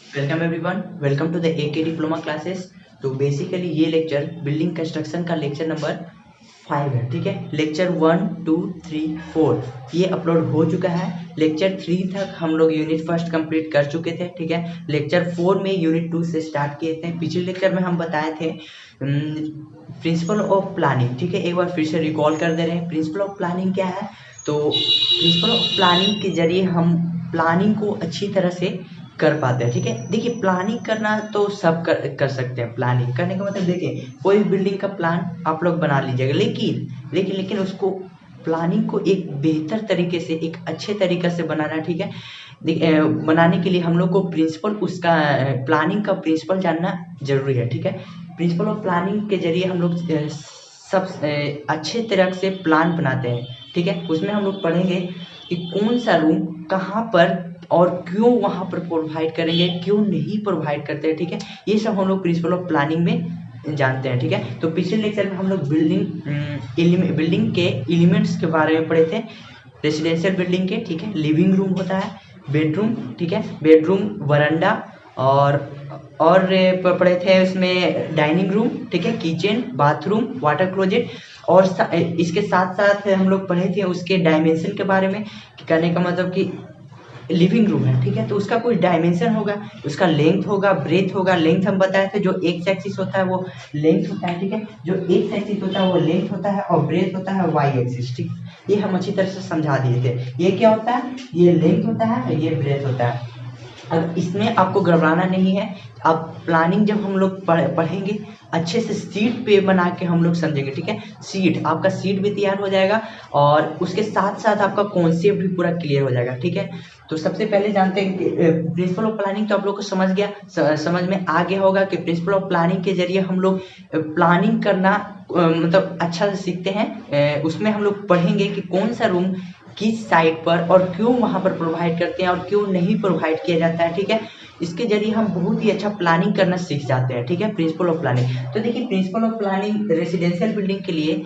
Welcome everyone, welcome to the AK diploma classes. तो basically ये lecture building construction का lecture number 5 है। ठीक है, लेक्चर 1 2 3 4 ये अपलोड हो चुका है। लेक्चर 3 तक हम लोग यूनिट फर्स्ट कंप्लीट कर चुके थे। ठीक है, लेक्चर 4 में यूनिट 2 से स्टार्ट किए थे। पिछले लेक्चर में हम बताए थे प्रिंसिपल ऑफ प्लानिंग। ठीक है, एक बार फिर से रिकॉल कर दे रहे हैं। प्रिंसिपल ऑफ प्लानिंग क्या है? तो प्रिंसिपल ऑफ प्लानिंग के जरिए हम प्लानिंग को अच्छी तरह से कर पाते हैं। ठीक है, देखिए प्लानिंग करना तो सब कर सकते हैं। प्लानिंग करने का मतलब देखिए कोई भी बिल्डिंग का प्लान आप लोग बना लीजिएगा, लेकिन उसको प्लानिंग को एक बेहतर तरीके से, एक अच्छे तरीके से बनाना। ठीक है, बनाने के लिए हम लोग को प्रिंसिपल, उसका प्लानिंग का प्रिंसिपल जानना जरूरी है। ठीक है, प्रिंसिपल ऑफ प्लानिंग के जरिए हम लोग सब अच्छे तरह से प्लान बनाते हैं। ठीक है, उसमें हम लोग पढ़ेंगे कि कौन सा रूम कहाँ पर और क्यों वहाँ पर प्रोवाइड करेंगे, क्यों नहीं प्रोवाइड करते हैं। ठीक है, ये सब हम लोग प्रिंसिपल ऑफ प्लानिंग में जानते हैं। ठीक है, तो पिछले लेक्चर में हम लोग बिल्डिंग के एलिमेंट्स के बारे में पढ़े थे। रेसिडेंशियल बिल्डिंग के, ठीक है, लिविंग रूम होता है, बेडरूम, ठीक है, बेडरूम, वरांडा और पढ़े थे उसमें डाइनिंग रूम, ठीक है, किचन, बाथरूम, वाटर क्लोजेट। और इसके साथ साथ हम लोग पढ़े थे उसके डायमेंशन के बारे में। कहने का मतलब कि लिविंग रूम है, ठीक है, तो उसका कुछ डायमेंशन होगा, उसका लेंथ होगा, ब्रेथ होगा। लेंथ हम बताए थे, जो एक्स एक्सिस होता है वो लेंथ होता है। ठीक है, जो एक्स एक्सिस होता है वो लेंथ होता है और ब्रेथ होता है वाई एक्सिस। ठीक, ये हम अच्छी तरह से समझा दिए थे। ये क्या होता है? ये लेंथ होता है और ये ब्रेथ होता है। अब इसमें आपको घबराना नहीं है। अब प्लानिंग जब हम लोग पढ़ेंगे अच्छे से सीट पे बना के हम लोग समझेंगे। ठीक है, सीट, आपका सीट भी तैयार हो जाएगा और उसके साथ साथ आपका कॉन्सेप्ट भी पूरा क्लियर हो जाएगा। ठीक है, तो सबसे पहले जानते हैं कि प्रिंसिपल ऑफ प्लानिंग तो आप लोग को समझ गया, समझ में आ गया होगा कि प्रिंसिपल ऑफ प्लानिंग के जरिए हम लोग प्लानिंग करना मतलब अच्छा से सीखते हैं। उसमें हम लोग पढ़ेंगे कि कौन सा रूम किस साइट पर और क्यों वहाँ पर प्रोवाइड करते हैं और क्यों नहीं प्रोवाइड किया जाता है। ठीक है, इसके जरिए हम बहुत ही अच्छा प्लानिंग करना सीख जाते हैं। ठीक है, प्रिंसिपल ऑफ प्लानिंग। तो देखिए principle of planning residential building के लिए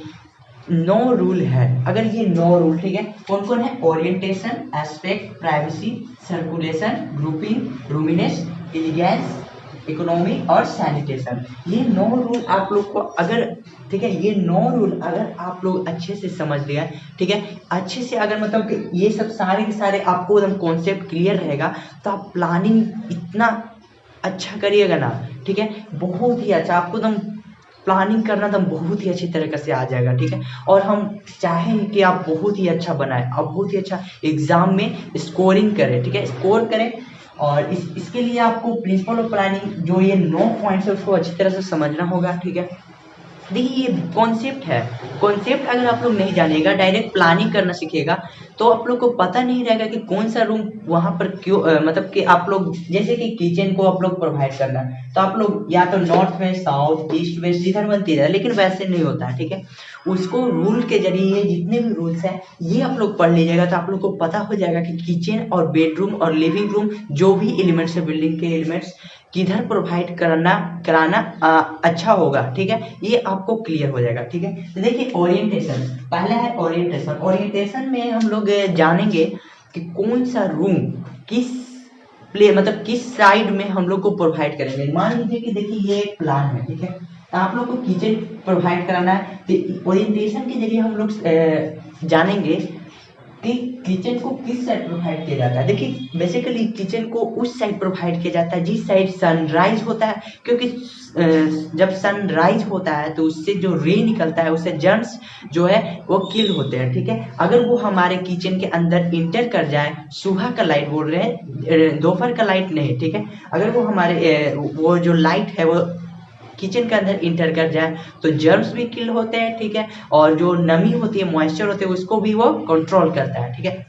9 रूल है। अगर ये 9 रूल, ठीक है, कौन कौन है? Orientation, aspect, privacy, circulation, grouping, roominess, elegance, economy और सैनिटेशन। ये 9 रूल आप लोग को अगर, ठीक है, ये 9 रूल अगर आप लोग अच्छे से समझ लिया, ठीक है, अच्छे से अगर मतलब कि ये सब सारे के सारे आपको एकदम कॉन्सेप्ट क्लियर रहेगा तो आप प्लानिंग इतना अच्छा करिएगा ना। ठीक है, बहुत ही अच्छा, आपको एकदम प्लानिंग करना तो बहुत ही अच्छी तरीके से आ जाएगा। ठीक है, और हम चाहेंगे कि आप बहुत ही अच्छा बनाएं, आप बहुत ही अच्छा एग्जाम में स्कोरिंग करें। ठीक है, स्कोर करें। और इसके लिए आपको प्रिंसिपल ऑफ प्लानिंग जो ये 9 पॉइंट्स है उसको अच्छी तरह से समझना होगा। ठीक है, देखिए ये कॉन्सेप्ट है। कॉन्सेप्ट अगर आप लोग नहीं जानिएगा, डायरेक्ट प्लानिंग करना सीखिएगा तो आप लोग को पता नहीं रहेगा कि कौन सा रूम वहाँ पर क्यों मतलब कि आप लोग जैसे कि किचन को आप लोग प्रोवाइड करना तो आप लोग या तो north west, south, east west इधर बनती है, लेकिन वैसे नहीं होता है। ठीक है, उसको रूल के जरिए जितने भी रूल्स हैं ये आप लोग पढ़ लीजिएगा तो आप लोग को पता हो जाएगा कि किचन और बेडरूम और लिविंग रूम जो भी एलिमेंट्स है बिल्डिंग के एलिमेंट्स किधर प्रोवाइड कराना अच्छा होगा। ठीक है, ये आपको क्लियर हो जाएगा। ठीक है, तो देखिए ओरिएंटेशन, पहला है ओरिएंटेशन। ओरिएंटेशन में हम लोग जानेंगे कि कौन सा रूम किस मतलब किस साइड में हम लोग को प्रोवाइड करेंगे। मान लीजिए कि देखिए ये एक प्लान है, ठीक है, तो आप लोग को किचन प्रोवाइड कराना है तो ओरिएंटेशन के जरिए हम लोग जानेंगे कि किचन को किस साइड प्रोवाइड किया जाता है। देखिए बेसिकली किचन को उस साइड प्रोवाइड किया जाता है जिस साइड सनराइज होता है, क्योंकि जब सनराइज होता है तो उससे जो रे निकलता है उससे जर्म्स जो है वो किल होते हैं। ठीक है, अगर वो हमारे किचन के अंदर इंटर कर जाए, सुबह का लाइट बोल रहे हैं, दोपहर का लाइट नहीं, ठीक है, अगर वो हमारे वो जो लाइट है वो किचन के अंदर इंटर कर जाए तो जर्म्स भी किल होते हैं। ठीक है, और जो नमी होती है, मॉइस्चर होते हैं, उसको भी वो कंट्रोल करता है। ठीक है,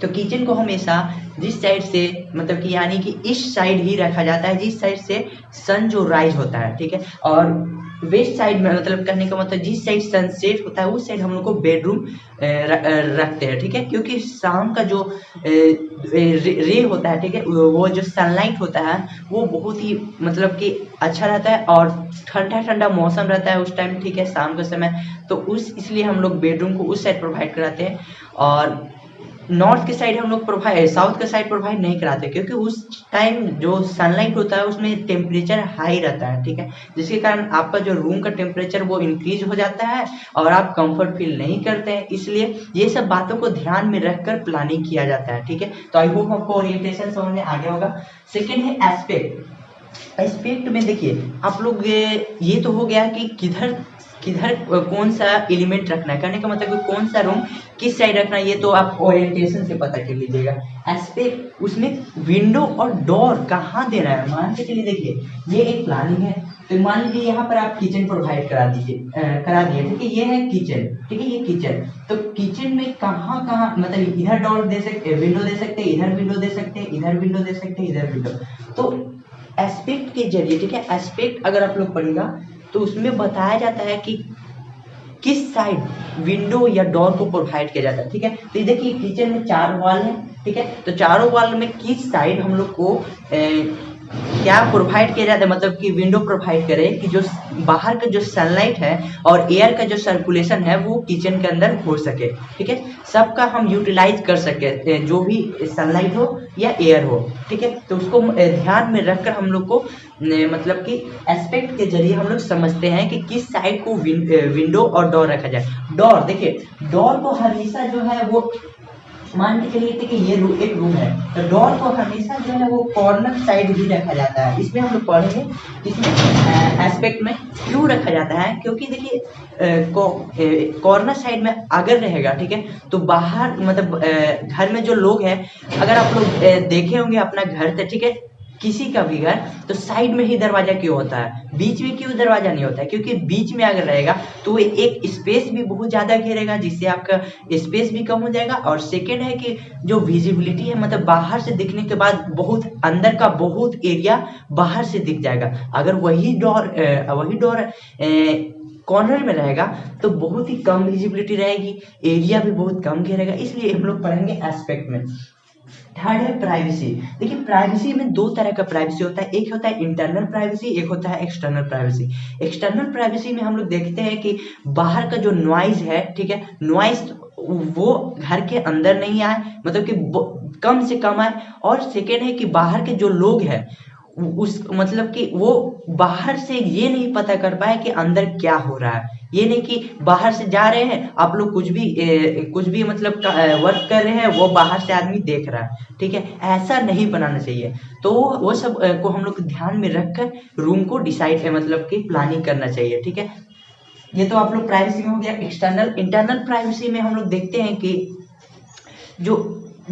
तो किचन को हमेशा जिस साइड से मतलब कि यानी कि इस साइड ही रखा जाता है जिस साइड से सन जो राइज होता है। ठीक है, और वेस्ट साइड में मतलब कहने का मतलब जिस साइड सनसेट होता है उस साइड हम लोग को बेडरूम रखते हैं। ठीक है, क्योंकि शाम का जो रे होता है, ठीक है, वो जो सनलाइट होता है वो बहुत ही मतलब कि अच्छा रहता है और ठंडा ठंडा मौसम रहता है उस टाइम। ठीक है, शाम के समय, तो उस इसलिए हम लोग बेडरूम को उस साइड प्रोवाइड कराते हैं। और नॉर्थ के साइड हम लोग प्रोवाइड, साउथ के साइड प्रोवाइड नहीं कराते, क्योंकि उस टाइम जो सनलाइट होता है उसमें टेम्परेचर हाई रहता है, ठीक है, जिसके कारण आपका जो रूम का टेम्परेचर वो इंक्रीज हो जाता है और आप कंफर्ट फील नहीं करते हैं। इसलिए ये सब बातों को ध्यान में रखकर प्लानिंग किया जाता है, ठीक है। तो आई होप आपको ओरिएंटेशन समझ में आ गया होगा। सेकेंड है एस्पेक्ट। एस्पेक्ट में देखिए आप लोग, ये तो हो गया कि किधर किधर कौन सा एलिमेंट रखना है, कहने का मतलब कि कौन सा रूम किस साइड रखना है, ये तो आप ओरिएंटेशन से पता कर लीजिएगा। एस्पेक्ट उसमें विंडो और डोर कहाँ देना है, मान के चलिए देखिए ये एक प्लानिंग है, तो मान लीजिए यहाँ पर आप किचन प्रोवाइड करा दीजिए, करा दिए, ठीक है, ये है किचन, ठीक है, ये किचन। तो किचन में कहाँ कहाँ मतलब इधर डोर दे सकते, विंडो दे सकते हैं, इधर विंडो दे सकते हैं, इधर विंडो दे सकते हैं, इधर विंडो। तो एस्पेक्ट के जरिए, ठीक है, एस्पेक्ट अगर आप लोग पढ़ेगा तो उसमें बताया जाता है कि किस साइड विंडो या डोर को प्रोवाइड किया जाता है, ठीक है। तो ये देखिए किचन में 4 वॉल है, ठीक है, तो चारों वॉल में किस साइड हम लोग को क्या प्रोवाइड किया जाता है, मतलब कि विंडो प्रोवाइड करे कि जो बाहर का जो सनलाइट है और एयर का जो सर्कुलेशन है वो किचन के अंदर हो सके, ठीक है, सबका हम यूटिलाइज कर सके, जो भी सनलाइट हो या एयर हो, ठीक है। तो उसको ध्यान में रखकर हम लोग को मतलब कि एस्पेक्ट के जरिए हम लोग समझते हैं कि किस साइड को विंडो और डोर रखा जाए। डोर देखिए, डोर को हमेशा जो है वो मान के चलिए कि ये एक रूम है, तो डोर को हमेशा जो है वो कॉर्नर साइड ही रखा जाता है। इसमें हम लोग पढ़ेंगे इसमें एस्पेक्ट में क्यों रखा जाता है, क्योंकि देखिए कॉर्नर साइड में अगर रहेगा, ठीक है, तो बाहर मतलब घर में जो लोग हैं, अगर आप लोग देखे होंगे अपना घर, ठीक है, किसी का भी घर, तो साइड में ही दरवाजा क्यों होता है, बीच में क्यों दरवाजा नहीं होता है, क्योंकि बीच में अगर रहेगा तो वो एक स्पेस भी बहुत ज्यादा घेरेगा, जिससे आपका स्पेस भी कम हो जाएगा। और सेकेंड है कि जो विजिबिलिटी है, मतलब बाहर से दिखने के बाद बहुत अंदर का बहुत एरिया बाहर से दिख जाएगा। अगर वही डोर कॉर्नर में रहेगा तो बहुत ही कम विजिबिलिटी रहेगी, एरिया भी बहुत कम घेरेगा, इसलिए हम लोग पढ़ेंगे एस्पेक्ट में। थर्ड है प्राइवेसी। देखिए प्राइवेसी में 2 तरह का प्राइवेसी होता है, एक होता है इंटरनल प्राइवेसी, एक होता है एक्सटर्नल प्राइवेसी। एक्सटर्नल प्राइवेसी में हम लोग देखते हैं कि बाहर का जो नॉइज है, ठीक है, नॉइज वो घर के अंदर नहीं आए, मतलब कि कम से कम आए। और सेकेंड है कि बाहर के जो लोग हैं उस मतलब कि वो बाहर से ये नहीं पता कर पाए कि अंदर क्या हो रहा है, ये नहीं कि बाहर से जा रहे हैं आप लोग कुछ भी मतलब वर्क कर रहे हैं, वो बाहर से आदमी देख रहा है, ठीक है, ऐसा नहीं बनाना चाहिए। तो वो सब को हम लोग ध्यान में रखकर रूम को डिसाइड मतलब कि प्लानिंग करना चाहिए, ठीक है। ये तो आप लोग प्राइवेसी में हो गया। एक्सटर्नल इंटरनल प्राइवेसी में हम लोग देखते हैं कि जो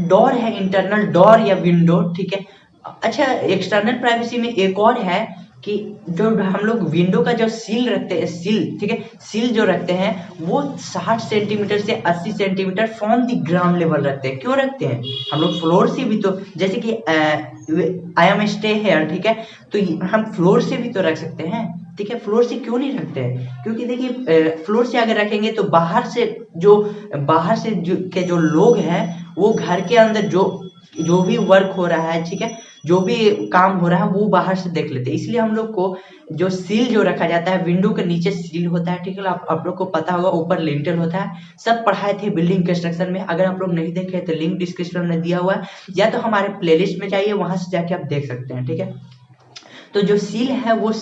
डोर है, इंटरनल डोर या विंडो, ठीक है। अच्छा, एक्सटर्नल प्राइवेसी में एक और है कि जो हम लोग विंडो का जो सील रखते हैं, सील, ठीक है, सील जो रखते हैं वो 60 सेंटीमीटर से 80 centimetre from the ground level रखते हैं। क्यों रखते हैं, हम लोग फ्लोर से भी तो, जैसे कि आई एम स्टे हेयर, ठीक है, तो हम फ्लोर से भी तो रख सकते हैं, ठीक है। फ्लोर से क्यों नहीं रखते हैं, क्योंकि देखिए फ्लोर से अगर रखेंगे तो बाहर से के जो लोग हैं वो घर के अंदर जो भी वर्क हो रहा है, ठीक है, जो भी काम हो रहा है वो बाहर से देख लेते हैं। इसलिए हम लोग को जो सील जो रखा जाता है, विंडो के नीचे सील होता है, ठीक है, आप लोग को पता होगा, ऊपर लिंटल होता है, सब पढ़ाए थे बिल्डिंग कंस्ट्रक्शन में। अगर आप लोग नहीं देखे तो लिंक डिस्क्रिप्शन में दिया हुआ है, या तो हमारे प्लेलिस्ट में जाइए, वहां से जाके आप देख सकते हैं, ठीक है। तो जो सील है वो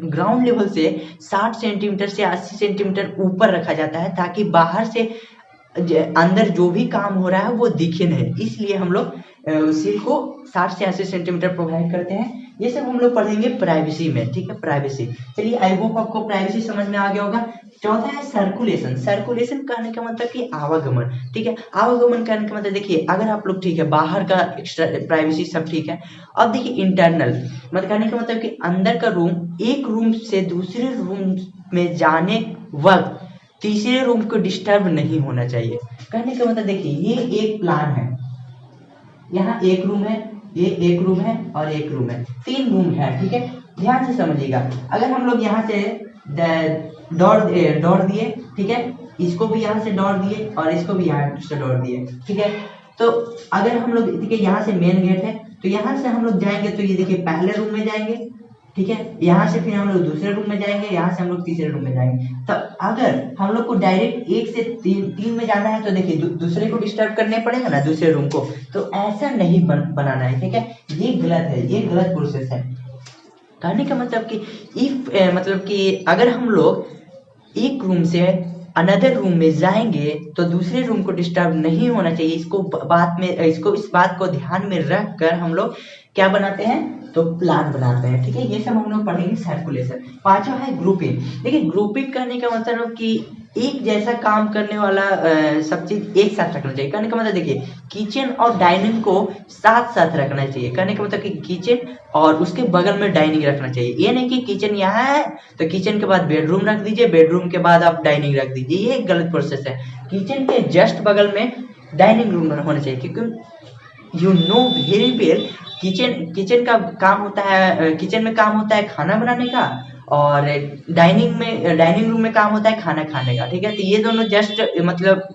ग्राउंड लेवल से 60 सेंटीमीटर से 80 सेंटीमीटर ऊपर रखा जाता है, ताकि बाहर से अंदर जो भी काम हो रहा है वो दिखे नहीं, इसलिए हम लोग सील को 60 से 80 सेंटीमीटर प्रोवाइड करते हैं। ये सब हम लोग पढ़ेंगे प्राइवेसी में, ठीक है, प्राइवेसी। चलिए आई होप आपको प्राइवेसी समझ में आ गया होगा। चौथा है सर्कुलेशन। सर्कुलेशन कहने का मतलब कि आवागमन, ठीक है, आवागमन कहने का मतलब देखिए अगर आप लोग, ठीक है, बाहर का एक्स्ट्रा प्राइवेसी सब ठीक है। अब देखिए इंटरनल मतलब कहने का मतलब कि अंदर का रूम, एक रूम से दूसरे रूम में जाने वक्त तीसरे रूम को डिस्टर्ब नहीं होना चाहिए। कहने का मतलब देखिए ये एक प्लान है, यहाँ एक रूम है, ये एक रूम है और एक रूम है, 3 रूम है, ठीक है, ध्यान से समझिएगा। अगर हम लोग यहाँ से डोर दिए, ठीक है, इसको भी यहाँ से डोर दिए और इसको भी यहाँ से डोर दिए, ठीक है, तो अगर हम लोग देखिए यहाँ से मेन गेट है, तो यहाँ से हम लोग जाएंगे तो ये देखिए पहले रूम में जाएंगे, ठीक है। यहाँ से फिर हम लोग दूसरे रूम में जाएंगे, यहाँ से हम लोग तीसरे रूम में जाएंगे। तो अगर हम लोग को डायरेक्ट 1 से 3 में जाना है तो देखिए दूसरे को डिस्टर्ब करने पड़ेगा ना, दूसरे रूम को, तो ऐसा नहीं बनाना है, ठीक है। ये गलत है, ये गलत प्रोसेस है। कहने का मतलब कि इफ मतलब कि अगर हम लोग एक रूम से अनदर रूम में जाएंगे तो दूसरे रूम को डिस्टर्ब नहीं होना चाहिए। इसको इस बात को ध्यान में रख कर हम लोग क्या बनाते हैं, तो प्लान बनाते हैं, ठीक है। ये सब हम लोग पढ़ेंगे सर्कुलेशन। पांचवा है ग्रुपिंग। देखिए ग्रुपिंग करने का मतलब कि एक जैसा काम करने वाला सब चीज एक साथ रखना चाहिए। कहने का मतलब देखिए किचन और डाइनिंग को साथ साथ रखना चाहिए। कहने का मतलब कि किचन और उसके बगल में डाइनिंग रखना चाहिए। ये नहीं कि किचन यहाँ है तो किचन के बाद बेडरूम रख दीजिए, बेडरूम के बाद आप डाइनिंग रख दीजिए, ये एक गलत प्रोसेस है। किचन के जस्ट बगल में डाइनिंग रूम होना चाहिए, क्योंकि you know very well kitchen का काम होता है, किचन में काम होता है खाना बनाने का, और डाइनिंग रूम में काम होता है खाना खाने का, ठीक है। तो ये दोनों जस्ट मतलब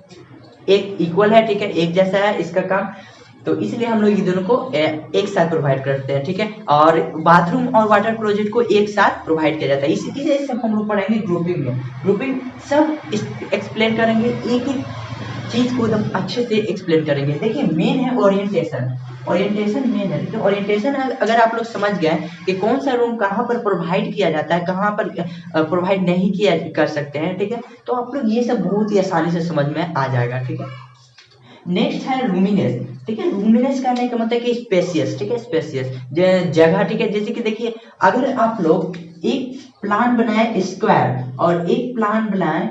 एक इक्वल है, ठीक है, एक जैसा है इसका काम। तो इसलिए हम लोग ये दोनों को एक साथ प्रोवाइड करते हैं, ठीक है। और बाथरूम और वाटर क्लोजेट को एक साथ प्रोवाइड किया जाता है। इसे सब हम लोग पढ़ेंगे ग्रुपिंग में। ग्रुपिंग सब एक्सप्लेन करेंगे, एक एक चीज को एकदम अच्छे से एक्सप्लेन करेंगे। देखिए मेन है ओरिएंटेशन। ओरिएंटेशन मेन है, ठीक है। ओरिएंटेशन अगर आप लोग समझ गए कि कौन सा रूम कहाँ पर प्रोवाइड किया जाता है, कहाँ पर प्रोवाइड नहीं किया कर सकते हैं, ठीक है, तो आप लोग ये सब बहुत ही आसानी से समझ में आ जाएगा, ठीक है। नेक्स्ट है रूमिनेस, ठीक है। रूमिनेस करने का मतलब कि स्पेसियस, ठीक है, स्पेसियस जगह, ठीक है। जैसे कि देखिए अगर आप लोग एक प्लान बनाए स्क्वायर और एक प्लान बनाए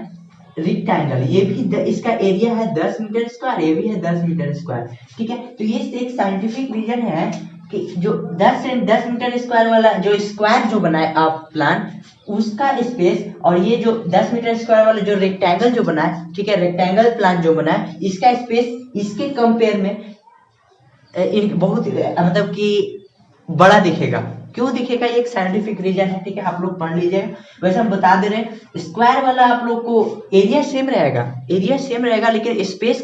रिक्टेंगल, ये भी इसका एरिया है 10 मीटर स्क्वायर, ये भी है 10 मीटर स्क्वायर, ठीक है। तो ये एक साइंटिफिक रीजन है कि जो 10 मीटर स्क्वायर वाला जो स्क्वायर जो बनाए आप प्लान, उसका स्पेस, और ये जो 10 मीटर स्क्वायर वाला जो रेक्टेंगल जो बना है, ठीक है, रेक्टेंगल प्लान जो बना है, इसका स्पेस इसके कंपेयर में बहुत मतलब कि बड़ा दिखेगा। क्यों दिखेगा, ये एक साइंटिफिक रीजन है, ठीक है, आप लोग पढ़ लीजिएगा। वैसे हम बता दे रहे हैं स्क्वायर वाला आप लोग को एरिया सेम रहेगा, लेकिन स्पेस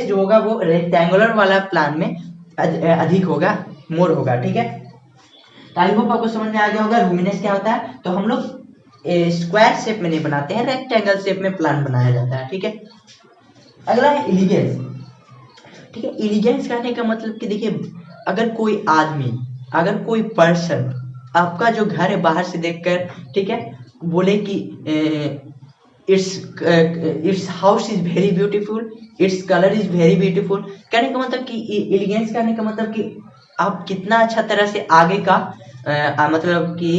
जो होगा वो रेक्टेंगुलर वाला प्लान में अधिक होगा, मोर होगा, ठीक है। तो आई होप आपको समझ में आ गया होगा रूमिनेस क्या होता है। तो हम लोग स्क्वायर शेप में नहीं बनाते हैं, रेक्टेंगल शेप में प्लान बनाया जाता है, ठीक है। अगला है एलिगेंस, ठीक है। एलिगेंस कहने का मतलब कि देखिए अगर कोई पर्सन आपका जो घर है बाहर से देखकर, ठीक है, बोले कि it's house is very beautiful, its colour is very beautiful, कहने का मतलब कि एलिगेंस कहने का मतलब कि आप कितना अच्छा तरह से आगे का मतलब कि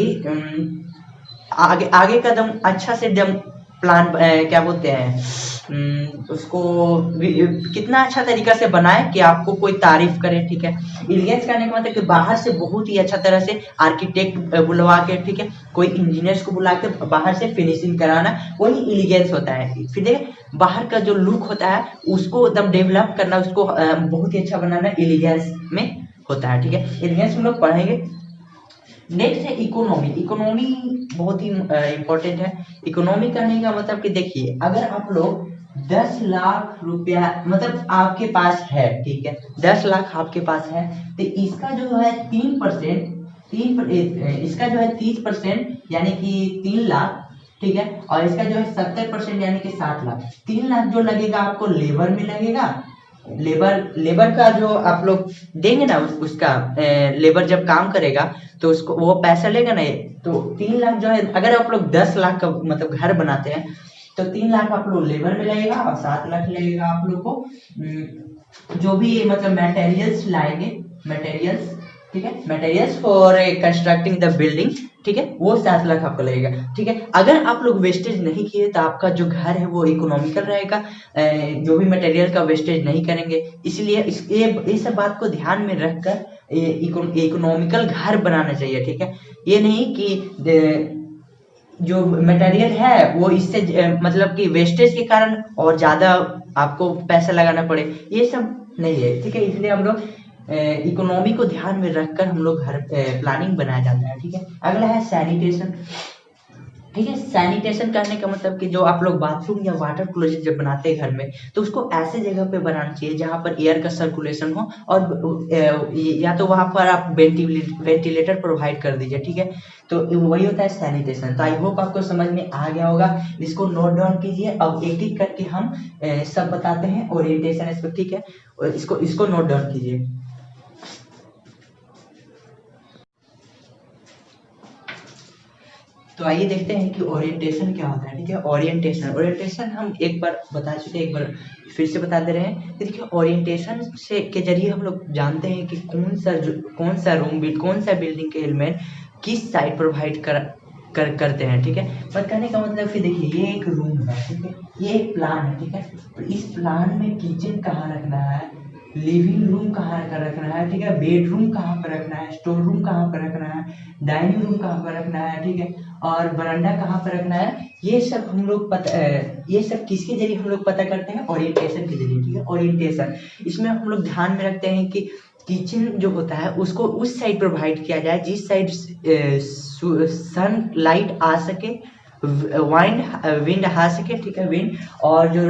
आगे का दम अच्छा से दम प्लान क्या बोलते हैं उसको कितना अच्छा तरीका से बनाए कि आपको कोई तारीफ करे, ठीक है। एलिगेंस करने का मतलब कि बाहर से बहुत ही अच्छा तरह से आर्किटेक्ट बुलवा के, ठीक है, कोई इंजीनियर्स को बुला के बाहर से फिनिशिंग कराना, वही एलिगेंस होता है। फिर देखिए बाहर का जो लुक होता है उसको एकदम डेवलप करना, उसको बहुत ही अच्छा बनाना एलिगेंस में होता है, ठीक है। एलिगेंस हम लोग पढ़ेंगे। नेक्स्ट है इकोनॉमी। इकोनॉमी बहुत ही इंपॉर्टेंट है। इकोनॉमी करने का मतलब कि देखिए अगर आप लोग 10 लाख रुपया मतलब आपके पास है, ठीक है, 10 लाख आपके पास है, तो इसका जो है 3%, इसका जो है 30% यानी कि 3 लाख, ठीक है, और इसका जो है 70% यानी कि 7 लाख। 3 लाख जो लगेगा आपको लेबर में लगेगा, लेबर का जो आप लोग देंगे ना उसका लेबर जब काम करेगा तो उसको वो पैसा लेगा ना। तो 3 लाख जो है अगर आप लोग 10 लाख का मतलब घर बनाते हैं तो 3 लाख आप लोग लेबर में लगेगा और 7 लाख लगेगा आप लोग को जो भी मतलब मटेरियल्स लाएंगे, मटेरियल्स, ठीक है, materials for constructing the building, ठीक है, वो 7 लाख आपको लगेगा, ठीक है। अगर आप लोग वेस्टेज नहीं किए तो आपका जो घर है वो इकोनॉमिकल रहेगा, जो भी मटेरियल का वेस्टेज नहीं करेंगे। इसलिए ये सब बात को ध्यान में रखकर इकोनॉमिकल घर बनाना चाहिए, ठीक है। ये नहीं कि जो मटेरियल है वो इससे मतलब कि वेस्टेज के कारण और ज्यादा आपको पैसा लगाना पड़े, ये सब नहीं है, ठीक है। इसलिए हम लोग इकोनॉमी को ध्यान में रखकर हम लोग घर प्लानिंग बनाया जाता है, ठीक है। अगला है सैनिटेशन, ठीक है। सैनिटेशन करने का मतलब कि जो आप लोग बाथरूम या वाटर क्लोजेट जब बनाते हैं घर में, तो उसको ऐसे जगह पे बनाना चाहिए जहाँ पर एयर का सर्कुलेशन हो, और या तो वहाँ पर आप वेंटिलेटर प्रोवाइड कर दीजिए, ठीक है। तो वही होता है सैनिटेशन। तो आई होप आपको समझ में आ गया होगा। इसको नोट डाउन कीजिए। अब एक एक करके हम सब बताते हैं ओरिएंटेशन इस पर, ठीक है। इसको नोट डाउन कीजिए। तो आइए देखते हैं कि ओरिएंटेशन क्या होता है, ठीक है। ओरिएंटेशन हम एक बार बता चुके हैं, एक बार फिर से बता दे रहे हैं। देखिए, ओरिएंटेशन से के जरिए हम लोग जानते हैं कि कौन सा रूम, कौन सा बिल्डिंग के एलिमेंट किस साइड प्रोवाइड करते हैं, ठीक है। पर कहने का मतलब कि देखिए, ये एक रूम है, ठीक है, ये एक प्लान है, ठीक है। तो इस प्लान में किचन कहाँ रखना है, लिविंग रूम कहाँ पर रखना है, ठीक है, बेडरूम कहाँ पर रखना है, स्टोर रूम कहाँ पर रखना है, डाइनिंग रूम कहाँ पर रखना है, ठीक है, और बरामदा कहाँ पर रखना है, ये सब हम लोग ये सब किसके जरिए हम लोग पता करते हैं, ओरिएंटेशन के जरिए, ठीक है। ओरिएंटेशन, इसमें हम लोग ध्यान में रखते हैं कि किचन जो होता है उसको उस साइड प्रोवाइड किया जाए जिस साइड सन लाइट आ सके, विंड आ सके, ठीक है, विंड, और जो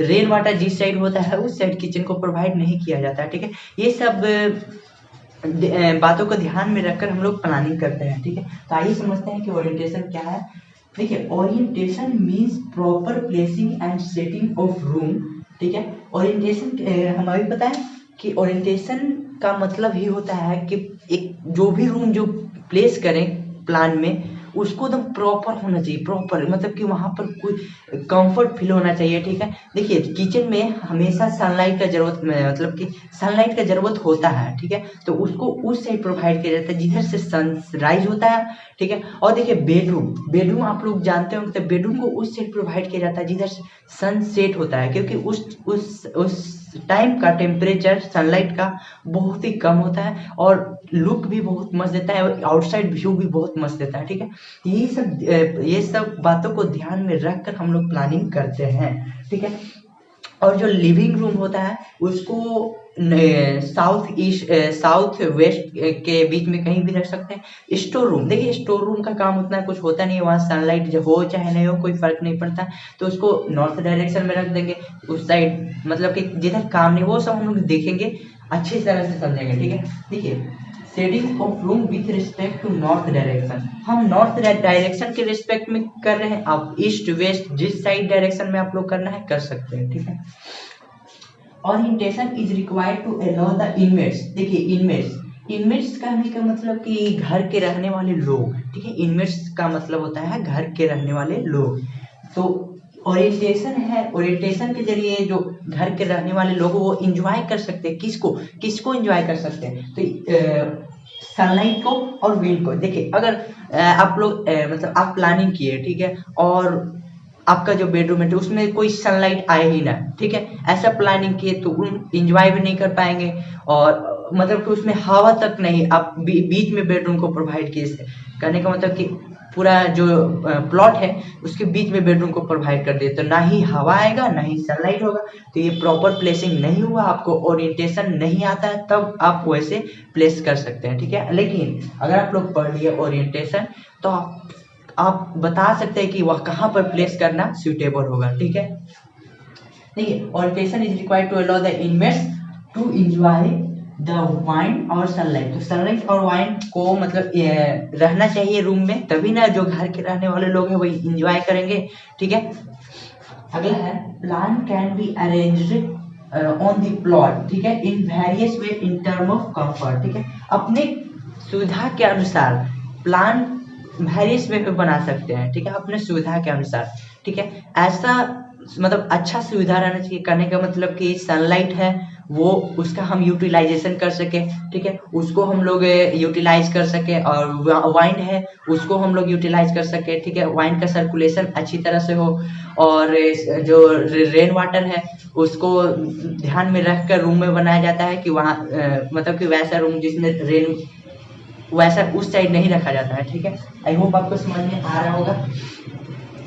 रेन वाटर जिस साइड होता है उस साइड किचन को प्रोवाइड नहीं किया जाता है, ठीक है। ये सब बातों को ध्यान में रखकर हम लोग प्लानिंग करते हैं, ठीक है। तो आइए समझते हैं कि ओरिएंटेशन क्या है। देखिए, orientation means proper placing and setting of room, ठीक है। ओरिएंटेशन हमें भी पता है कि ओरिएंटेशन का मतलब ही होता है कि एक जो भी रूम जो प्लेस करें प्लान में, उसको एकदम प्रॉपर होना चाहिए, प्रॉपर मतलब कि वहाँ पर कोई कंफर्ट फील होना चाहिए, ठीक है। देखिए, किचन में हमेशा सनलाइट का जरूरत, मतलब कि सनलाइट का जरूरत होता है, ठीक है। तो उसको उस साइड प्रोवाइड किया जाता है जिधर से सनराइज होता है, ठीक है। और देखिए, बेडरूम आप लोग जानते होंगे, तो बेडरूम को उस साइड प्रोवाइड किया जाता है जिधर सन सेट होता है, क्योंकि उस टाइम का टेम्परेचर सनलाइट का बहुत ही कम होता है और लुक भी बहुत मस्त देता है और आउटसाइड व्यू भी बहुत मस्त देता है, ठीक है। ये सब बातों को ध्यान में रखकर हम लोग प्लानिंग करते हैं, ठीक है। और जो लिविंग रूम होता है उसको साउथ वेस्ट के बीच में कहीं भी रख सकते हैं। स्टोर रूम, देखिए, स्टोर रूम का काम उतना कुछ होता नहीं है, वहाँ सनलाइट जो हो चाहे नहीं हो कोई फर्क नहीं पड़ता, तो उसको नॉर्थ डायरेक्शन में रख देंगे, उस साइड, मतलब कि जिधर काम नहीं, वो सब हम लोग देखेंगे, अच्छी तरह से समझेंगे, ठीक है। देखिए, shading of room with respect to north direction, हम नॉर्थ डायरेक्शन के रिस्पेक्ट में कर रहे हैं, आप ईस्ट वेस्ट जिस साइड डायरेक्शन में आप लोग करना है कर सकते हैं, ठीक है। Orientation is required to allow the inmates, देखिए, इनमेट्स कहने का मतलब कि घर के रहने वाले लोग, ठीक है। इनमेट्स का मतलब होता है घर के रहने वाले लोग। तो ओरिएंटेशन के जरिए जो घर के रहने वाले लोग वो इंजॉय कर सकते हैं, किसको इंजॉय कर सकते हैं, तो सनलाइट को और विंड को। देखिए, अगर आप लोग मतलब आप प्लानिंग किए, ठीक है, और आपका जो बेडरूम है उसमें कोई सनलाइट आए ही ना, ठीक है, ऐसा प्लानिंग किए तो इंजॉय भी नहीं कर पाएंगे, और मतलब कि उसमें हवा तक नहीं, आप बीच में बेडरूम को प्रोवाइड किए, कहने का मतलब कि पूरा जो प्लॉट है उसके बीच में बेडरूम को प्रोवाइड कर दिए, तो ना ही हवा आएगा ना ही सनलाइट होगा, तो ये प्रॉपर प्लेसिंग नहीं हुआ, आपको ओरिएंटेशन नहीं आता है, तब आप वैसे प्लेस कर सकते हैं, ठीक है। लेकिन अगर आप लोग पढ़ लिए ओरिएंटेशन तो आप बता सकते हैं कि वह कहाँ पर प्लेस करना सुटेबल होगा, ठीक है। देखिए, orientation is required to allow the inmates to enjoy the wind और सनलाइट, तो सनलाइट और वाइन को मतलब रहना चाहिए रूम में, तभी ना जो घर के रहने वाले लोग हैं वही इंजॉय करेंगे, ठीक है। अगला है, plan can be arranged on the plot, ठीक है, in various way in term of comfort, ठीक है। अपने सुविधा के अनुसार प्लान वेरियस वे पे बना सकते हैं, ठीक है, अपने सुविधा के अनुसार, ठीक है। ऐसा मतलब अच्छा सुविधा रहना चाहिए, कहने का मतलब कि सनलाइट है वो उसका हम यूटिलाइजेशन कर सके, ठीक है, उसको हम लोग यूटिलाइज कर सके, और वाइन है उसको हम लोग यूटिलाइज कर सके, ठीक है, वाइन का सर्कुलेशन अच्छी तरह से हो, और जो रेन वाटर है उसको ध्यान में रख कर रूम में बनाया जाता है कि वहाँ मतलब कि वैसा रूम जिसमें रेन वैसा उस साइड नहीं रखा जाता है, ठीक है। आई होप आपको समझ में आ रहा होगा।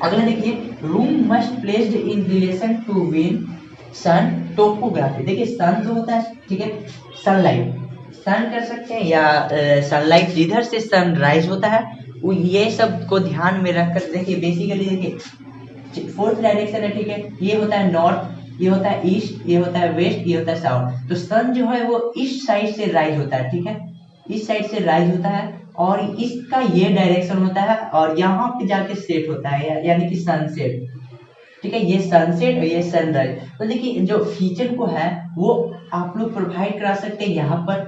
अगला देखिए, room must placed in relation to wind sun topography, देखिए, सन जो होता है, ठीक है, सनलाइट सन कर सकते हैं या सनलाइट जिधर से सन राइज होता है ये सब को ध्यान में रखकर देखिए, बेसिकली देखिए फोर्थ डायरेक्शन है, ठीक है। ये होता है नॉर्थ, ये होता है ईस्ट, ये होता है वेस्ट, ये होता है साउथ। तो सन जो है वो ईस्ट साइड से राइज होता है, ठीक है, इस साइड से राइज होता है और इसका ये डायरेक्शन होता है और यहाँ पे जाके सेट होता है, यानी कि सनसेट, ठीक है। ये सनसेट और ये सनराइज। तो देखिए जो फीचर को है वो आप लोग प्रोवाइड करा सकते हैं यहाँ पर।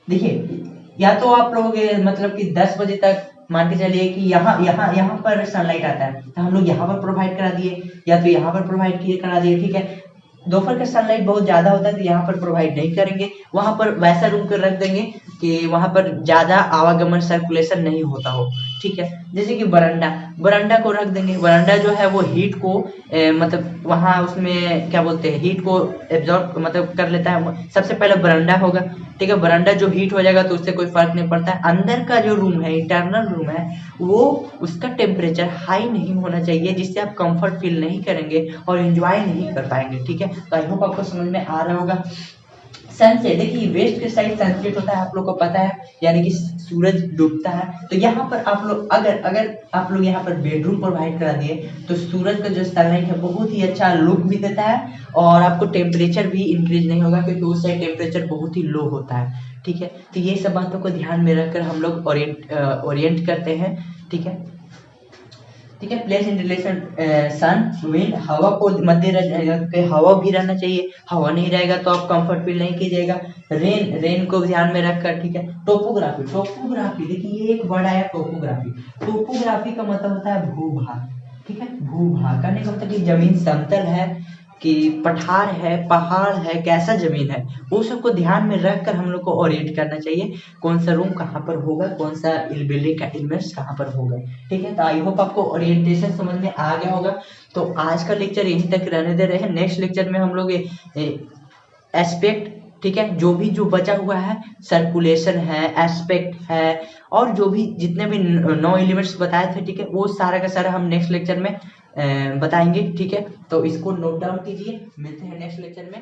देखिए या तो आप लोग मतलब कि 10 बजे तक मान के चलिए कि यहाँ पर सनलाइट आता है तो हम लोग यहाँ पर प्रोवाइड करा दिए, या तो यहाँ पर प्रोवाइड किए करा दिए, ठीक है। दोपहर का सनलाइट बहुत ज्यादा होता है तो यहाँ पर प्रोवाइड नहीं करेंगे, वहां पर वैसा रूम कर रख देंगे कि वहां पर ज्यादा आवागमन सर्कुलेशन नहीं होता हो, ठीक है। जैसे कि बरांडा को रख देंगे। बरांडा जो है वो हीट को मतलब वहां उसमें क्या बोलते हैं, हीट को एब्जॉर्ब मतलब कर लेता है। सबसे पहले बरांडा होगा, ठीक है। बरांडा जो हीट हो जाएगा तो उससे कोई फर्क नहीं पड़ता है। अंदर का जो रूम है, इंटरनल रूम है, वो उसका टेम्परेचर हाई नहीं होना चाहिए, जिससे आप कंफर्ट फील नहीं करेंगे और एंजॉय नहीं कर पाएंगे, ठीक है। तो आई होप आपको समझ में आ रहा होगा। सनसेट, देखिए वेस्ट के साइड सनसेट होता है, आप लोग को पता है, यानी कि सूरज डूबता है। तो यहाँ पर आप लोग अगर आप लोग यहाँ पर बेडरूम प्रोवाइड करा दिए तो सूरज का जो सनलाइट है बहुत ही अच्छा लुक भी देता है और आपको टेम्परेचर भी इंक्रीज नहीं होगा, क्योंकि उस साइड टेम्परेचर बहुत ही लो होता है, ठीक है। तो ये सब बातों को ध्यान में रखकर हम लोग ओरिएंट करते हैं, ठीक है। ठीक है, place in relation sun wind, हवा को मध्य हवा भी रहना चाहिए, हवा नहीं रहेगा तो आप कंफर्ट फील नहीं कीजिएगा। रेन को ध्यान में रखकर, ठीक है। टोपोग्राफी देखिए, ये एक वर्ड आया टोपोग्राफी। टोपोग्राफी का मतलब होता है भूभाग, ठीक है। भूभाग करने का मतलब कि जमीन समतल है कि पठार है, पहाड़ है, कैसा जमीन है, वो सबको ध्यान में रखकर हम लोग को ओरिएंट करना चाहिए। कौन सा रूम कहाँ पर होगा, कौन सा बिल्डिंग का इन्वेस्ट कहाँ पर होगा, ठीक है। तो आई होप आपको ओरिएंटेशन समझ में आ गया होगा। तो आज का लेक्चर यहीं तक रहने दे रहे हैं। नेक्स्ट लेक्चर में हम लोग एस्पेक्ट, ठीक है, जो बचा हुआ है, सर्कुलेशन है, एस्पेक्ट है, और जो भी जितने भी 9 एलिमेंट्स बताए थे, ठीक है, वो सारा का सारा हम नेक्स्ट लेक्चर में बताएंगे, ठीक है। तो इसको नोट डाउन कीजिए, मिलते हैं नेक्स्ट लेक्चर में।